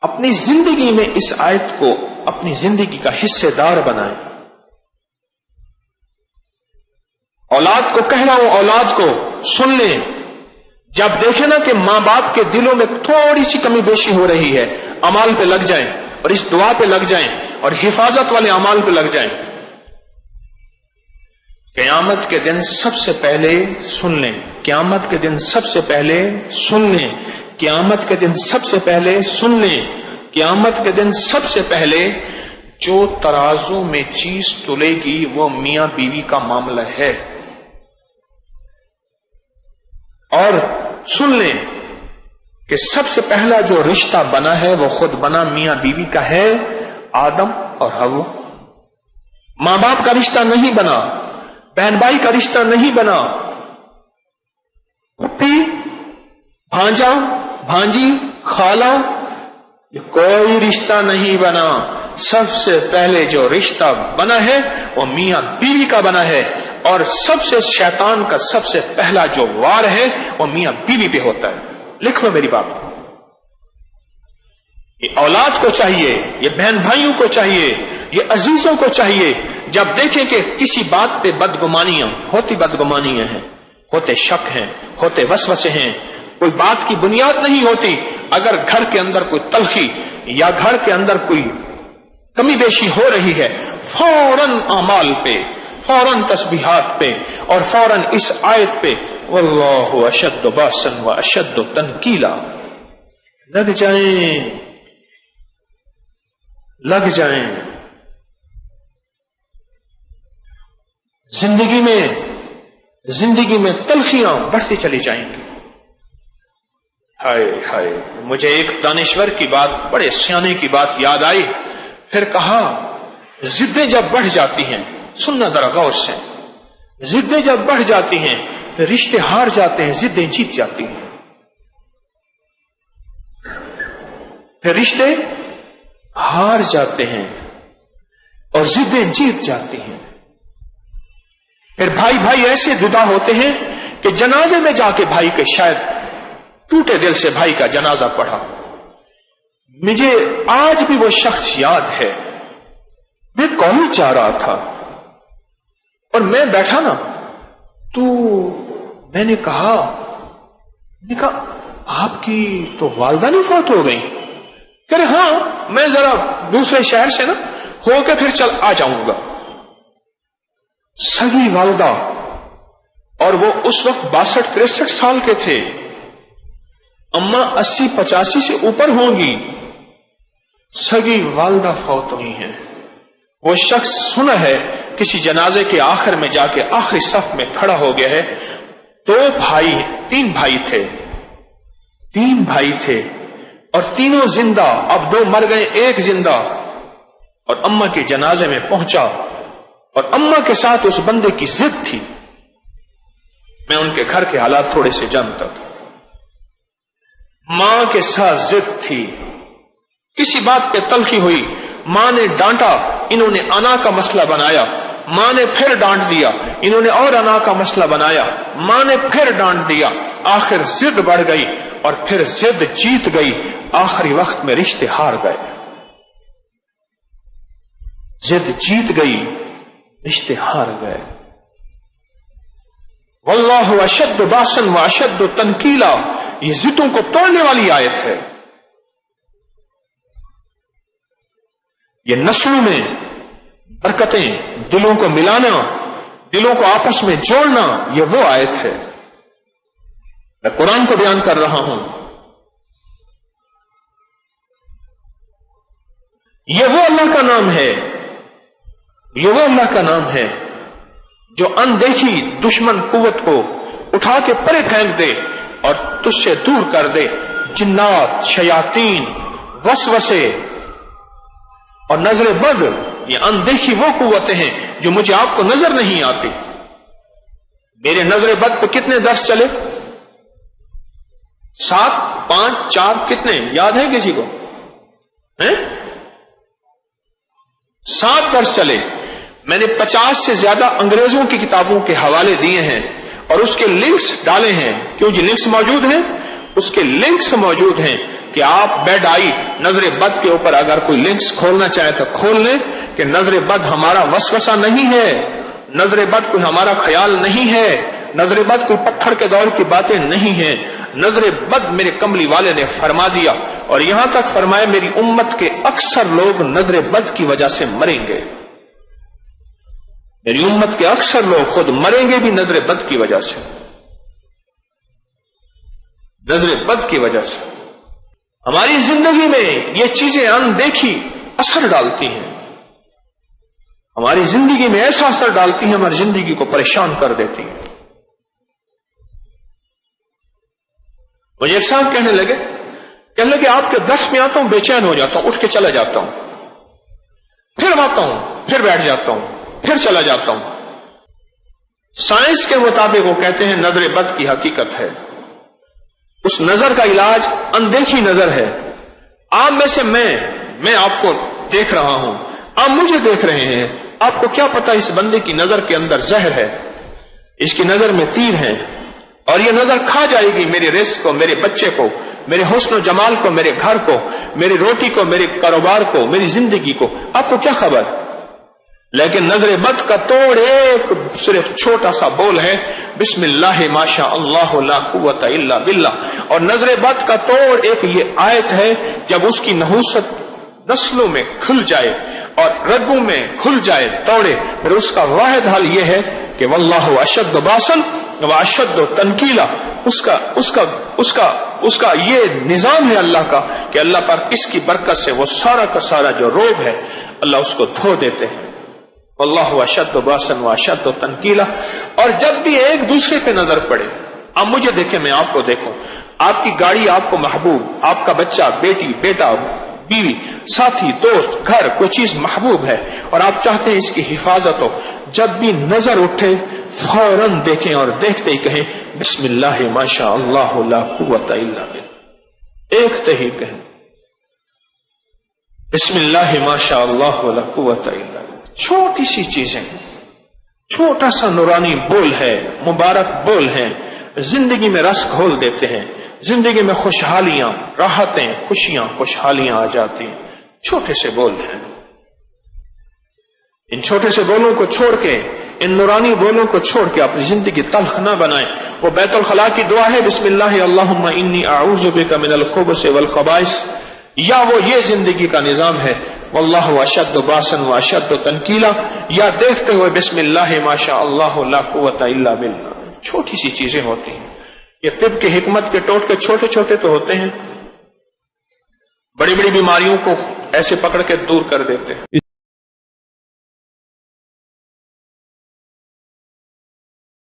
اپنی زندگی میں اس آیت کو اپنی زندگی کا حصے دار بنائیں. اولاد کو کہہ رہا ہوں، اولاد کو سن لیں. جب دیکھیں نا کہ ماں باپ کے دلوں میں تھوڑی سی کمی بیشی ہو رہی ہے، اعمال پہ لگ جائیں اور اس دعا پہ لگ جائیں اور حفاظت والے اعمال پہ لگ جائیں. قیامت کے دن سب سے پہلے سن لیں، قیامت کے دن سب سے پہلے سن لیں، قیامت کے دن سب سے پہلے سن لیں، قیامت کے دن سب سے پہلے جو ترازو میں چیز تلے گی وہ میاں بیوی کا معاملہ ہے. اور سن لیں کہ سب سے پہلا جو رشتہ بنا ہے وہ خود بنا میاں بیوی کا ہے، آدم اور حوا. ماں باپ کا رشتہ نہیں بنا، بہن بھائی کا رشتہ نہیں بنا، پھوپھی، بھانجا، بھانجی، خالہ، یہ کوئی رشتہ نہیں بنا. سب سے پہلے جو رشتہ بنا ہے وہ میاں بیوی کا بنا ہے، اور سب سے شیطان کا سب سے پہلا جو وار ہے وہ میاں بیوی پہ ہوتا ہے. لکھ لو میری بات. یہ اولاد کو چاہیے، یہ بہن بھائیوں کو چاہیے، یہ عزیزوں کو چاہیے، جب دیکھیں کہ کسی بات پہ بدگمانیاں ہوتی، بدگمانیاں ہیں، ہوتے شک ہیں، ہوتے وسوسے ہیں، کوئی بات کی بنیاد نہیں ہوتی، اگر گھر کے اندر کوئی تلخی یا گھر کے اندر کوئی کمی بیشی ہو رہی ہے، فوراً اعمال پہ، فوراً تسبیحات پہ، اور فوراً اس آیت پہ واللہ اشد باسا و اشد تنکیلا لگ جائیں، لگ جائیں. زندگی میں تلخیاں بڑھتی چلی جائیں گی. ہائے ہائے، مجھے ایک دانشور کی بات، بڑے سیانے کی بات یاد آئی. پھر کہا ضدیں جب بڑھ جاتی ہیں، سننا ذرا غور سے، ضدیں جب بڑھ جاتی ہیں پھر رشتے ہار جاتے ہیں، ضدیں جیت جاتی ہیں. پھر رشتے ہار جاتے ہیں اور ضدیں جیت جاتی ہیں. پھر بھائی بھائی ایسے جدا ہوتے ہیں کہ جنازے میں جا کے بھائی کے شاید ٹوٹے دل سے بھائی کا جنازہ پڑھا. مجھے آج بھی وہ شخص یاد ہے. میں کالج جا رہا تھا اور میں بیٹھا نا، تو میں نے کہا آپ کی تو والدہ نہیں فوت ہو گئی؟ کہہ رہے ہاں، میں ذرا دوسرے شہر سے نا ہو کے پھر چل آ جاؤں گا. سگی والدہ، اور وہ اس وقت 62-63 سال کے تھے. اماں 80-85 سے اوپر ہوں گی. سگی والدہ فوت ہوئی ہیں. وہ شخص سنا ہے کسی جنازے کے آخر میں جا کے آخری صف میں کھڑا ہو گیا ہے. 3 بھائی تھے اور تینوں زندہ، اب 2 مر گئے، 1 زندہ. اور اماں کے جنازے میں پہنچا اور اماں کے ساتھ اس بندے کی ضد تھی. میں ان کے گھر کے حالات تھوڑے سے جانتا تھا. ماں کے ساتھ ضد تھی، کسی بات پہ تلخی ہوئی، ماں نے ڈانٹا، انہوں نے انا کا مسئلہ بنایا. ماں نے پھر ڈانٹ دیا، انہوں نے اور انا کا مسئلہ بنایا. ماں نے پھر ڈانٹ دیا، آخر ضد بڑھ گئی اور پھر ضد جیت گئی. آخری وقت میں رشتے ہار گئے. ضد جیت گئی، رشتے ہار گئے. واللہ اشد باسا و اشد تنکیلا، یہ ضدوں کو توڑنے والی آیت ہے. یہ نسلوں میں برکتیں، دلوں کو ملانا، دلوں کو آپس میں جوڑنا، یہ وہ آیت ہے. میں قرآن کو بیان کر رہا ہوں. یہ وہ اللہ کا نام ہے، یہ وہ اللہ کا نام ہے جو اندیکھی دشمن قوت کو اٹھا کے پرے پھینک دے اور تجھ سے دور کر دے. جنات، شیاطین، وسوسے اور نظر بد، یہ اندیکھی وہ قوتیں ہیں جو مجھے آپ کو نظر نہیں آتی. میرے نظر بد پہ کتنے درس چلے؟ 7، 5، 4 کتنے یاد ہے کسی کو؟ 7 درس چلے. میں نے 50 سے زیادہ انگریزوں کی کتابوں کے حوالے دیے ہیں اور اس کے لنکس ڈالے ہیں. کیوں جی لنکس موجود ہیں؟ اس کے لنکس موجود ہیں کہ کہ آپ بیڈ آئی نظر بد کے اوپر اگر کوئی لنکس کھولنا چاہے تو کھول لیں کہ نظر بد ہمارا وسوسہ نہیں ہے، نظر بد کوئی ہمارا خیال نہیں ہے، نظر بد کوئی پتھر کے دور کی باتیں نہیں ہیں، نظر بد میرے کملی والے نے فرما دیا، اور یہاں تک فرمایا میری امت کے اکثر لوگ نظر بد کی وجہ سے مریں گے، میری امت کے اکثر لوگ خود مریں گے بھی نظر بد کی وجہ سے، نظر بد کی وجہ سے۔ ہماری زندگی میں یہ چیزیں اندیکھی اثر ڈالتی ہیں، ہماری زندگی میں ایسا اثر ڈالتی ہیں، ہماری زندگی کو پریشان کر دیتی ہیں۔ مجھے ایک صاحب کہنے لگے آپ کے درس میں آتا ہوں بے چین ہو جاتا ہوں، اٹھ کے چلا جاتا ہوں، پھر آتا ہوں، پھر بیٹھ جاتا ہوں، پھر چلا جاتا ہوں۔ سائنس کے مطابق وہ کہتے ہیں نظر بد کی حقیقت ہے، اس نظر کا علاج اندیکھی نظر ہے۔ آپ میں سے میں آپ کو دیکھ رہا ہوں، آپ مجھے دیکھ رہے ہیں، آپ کو کیا پتا اس بندے کی نظر کے اندر زہر ہے، اس کی نظر میں تیر ہے، اور یہ نظر کھا جائے گی میرے رزق کو، میرے بچے کو، میرے حسن و جمال کو، میرے گھر کو، میری روٹی کو، میرے کاروبار کو، میری زندگی کو، آپ کو کیا خبر؟ لیکن نظر بد کا توڑ ایک صرف چھوٹا سا بول ہے، بسم اللہ ما شاء اللہ لا قوت الا باللہ، اور نظر بد کا توڑ ایک یہ آیت ہے، جب اس کی نحوست نسلوں میں کھل جائے اور رگوں میں کھل جائے توڑے، پھر اس کا واحد حل یہ ہے کہ واللہ اشد باسن واشد تنکیلا، اس کا یہ نظام ہے اللہ کا کہ اللہ پر اس کی برکت سے وہ سارا کا سارا جو روب ہے اللہ اس کو دھو دیتے ہیں۔ واللہ اشد باسن واشد تنکیلا۔ اور جب بھی ایک دوسرے پہ نظر پڑے، آپ مجھے دیکھیں میں آپ کو دیکھوں، آپ کی گاڑی آپ کو محبوب، آپ کا بچہ، بیٹی، بیٹا، بیوی، ساتھی، دوست، گھر، کوئی چیز محبوب ہے اور آپ چاہتے ہیں اس کی حفاظت ہو، جب بھی نظر اٹھے فوراً دیکھیں اور دیکھتے ہی کہیں بسم اللہ ما شاء اللہ لا قوت الا باللہ، دیکھتے ہی کہیں بسم اللہ ما شاء اللہ لا قوت الا باللہ۔ چھوٹی سی چیزیں، چھوٹا سا نورانی بول ہے، مبارک بول ہیں، زندگی میں رس گھول دیتے ہیں، زندگی میں خوشحالیاں، راحتیں، خوشیاں، خوشحالیاں آ جاتی ہیں، چھوٹے سے بول ہیں۔ ان چھوٹے سے بولوں کو چھوڑ کے، ان نورانی بولوں کو چھوڑ کے اپنی زندگی تلخ نہ بنائیں۔ وہ بیت الخلاء کی دعا ہے بسم اللہ اللہم انی اعوذ بک من الخبث والخبائث، یا وہ یہ زندگی کا نظام ہے واللہ اشد باسن واشد تنکیلا، یا دیکھتے ہوئے بسم اللہ ما شاء اللہ لا قوت الا باللہ۔ چھوٹی سی چیزیں ہوتی ہیں، یہ طب کی حکمت کے ٹوٹکے چھوٹے چھوٹے تو ہوتے ہیں، بڑی بڑی بیماریوں کو ایسے پکڑ کے دور کر دیتے ہیں۔